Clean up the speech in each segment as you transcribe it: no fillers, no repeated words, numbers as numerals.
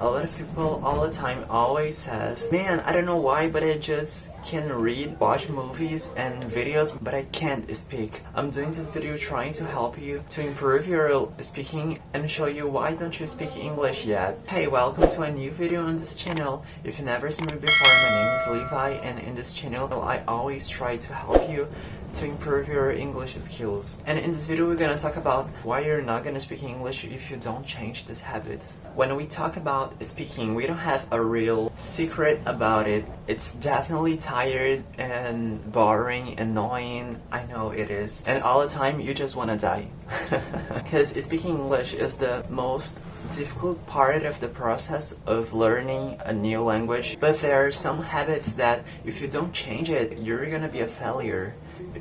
A lot of people all the time always says, man, I don't know why, but I just can read, watch movies and videos, but I can't speak. I'm doing this video trying to help you to improve your speaking and show you why don't you speak English yet. Hey, welcome to a new video on this channel. If you've never seen me before, my name is Levi, and in this channel I always try to help you to improve your English skills. And in this video we're gonna talk about why you're not gonna speak English if you don't change these habits. When we talk about speaking, we don't have a real secret about it. It's definitely tired and boring, annoying, I know it is. And all the time you just wanna die. Because speaking English is the most difficult part of the process of learning a new language. But there are some habits that if you don't change it, you're gonna be a failure.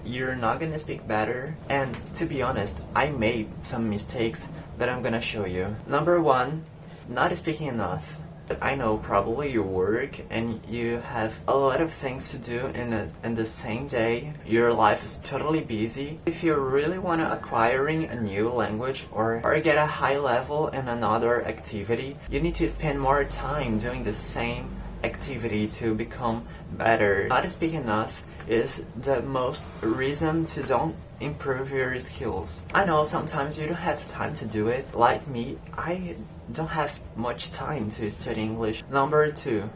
You're not gonna speak better. And to be honest, I made some mistakes that I'm gonna show you. Number one, not speaking enough. I know probably you work and you have a lot of things to do in the same day. Your life is totally busy. If you really want to acquiring a new language or get a high level in another activity, you need to spend more time doing the same activity to become better. Not speaking enough is the most reason to don't improve your skills. I know sometimes you don't have time to do it. Like me, I don't have much time to study English. Number two,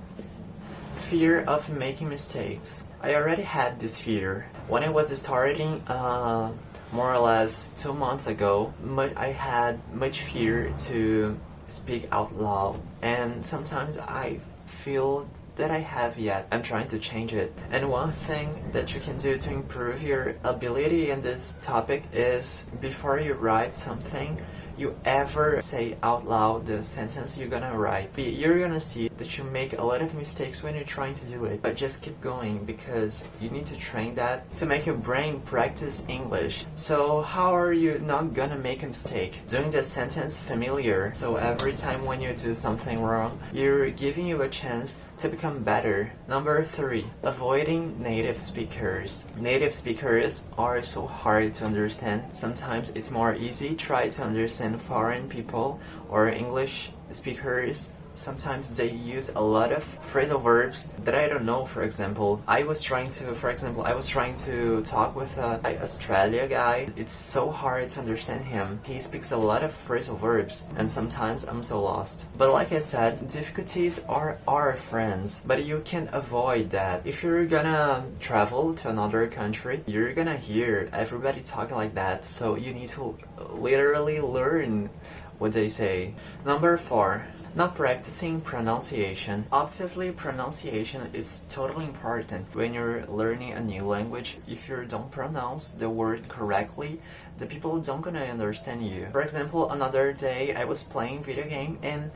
fear of making mistakes. I already had this fear. When I was starting more or less 2 months ago, I had much fear to speak out loud, and sometimes I feel that I have yet. I'm trying to change it. And one thing that you can do to improve your ability in this topic is before you write something, you ever say out loud the sentence you're gonna write. You're gonna see that you make a lot of mistakes when you're trying to do it, but just keep going because you need to train that to make your brain practice English. So how are you not gonna make a mistake? Doing the sentence familiar, so every time when you do something wrong, you're giving you a chance to become better. Number three, avoiding native speakers. Native speakers are so hard to understand. Sometimes it's more easy try to understand foreign people or English speakers. Sometimes they use a lot of phrasal verbs that I don't know. For example, I was trying to talk with an Australia guy. It's so hard to understand him. He speaks a lot of phrasal verbs and sometimes I'm so lost. But like I said, difficulties are our friends, but you can avoid that. If you're gonna travel to another country, you're gonna hear everybody talking like that, so you need to literally learn what they say. Number four, not practicing pronunciation. Obviously, pronunciation is totally important when you're learning a new language. If you don't pronounce the word correctly, the people don't gonna understand you. For example, another day I was playing video game and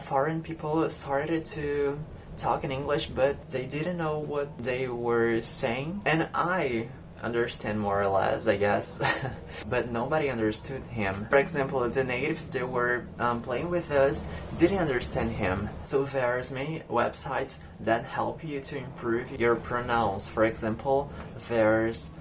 foreign people started to talk in English, but they didn't know what they were saying, and I understand more or less, I guess. But nobody understood him. For example, the natives that were playing with us didn't understand him. So there's many websites that help you to improve your pronouns. For example, there's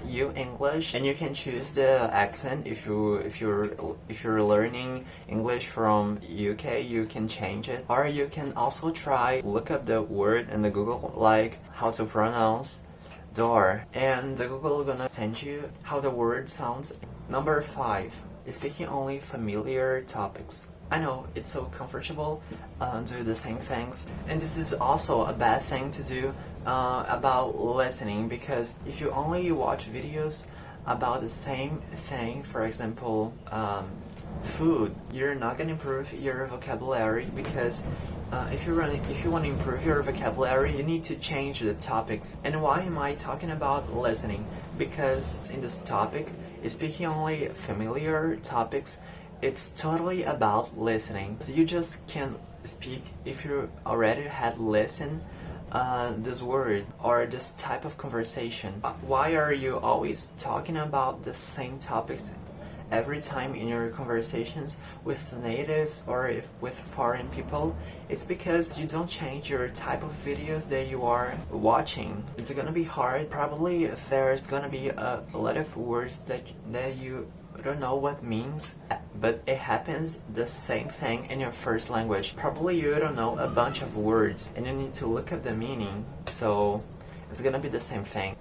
U English, and you can choose the accent. If you're learning English from UK, you can change it, or you can also try look up the word in the Google, like how to pronounce door, and the Google is gonna send you how the word sounds. Number five, speaking only familiar topics. I know it's so comfortable do the same things, and this is also a bad thing to do about listening, because if you only watch videos about the same thing, for example food, you're not gonna improve your vocabulary, because if you want to improve your vocabulary, you need to change the topics. And why am I talking about listening? Because in this topic, speaking only familiar topics, it's totally about listening. So you just can speak if you already had listened this word or this type of conversation. Why are you always talking about the same topics every time in your conversations with natives or with foreign people? It's because you don't change your type of videos that you are watching. It's gonna be hard. Probably there's gonna be a lot of words that you you don't know what means, but it happens the same thing in your first language. Probably you don't know a bunch of words and you need to look up the meaning, so it's gonna be the same thing.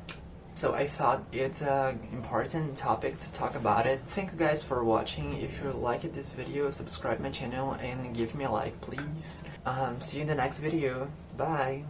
So I thought it's an important topic to talk about it. Thank you guys for watching. If you liked this video, subscribe my channel and give me a like, please. See you in the next video. Bye!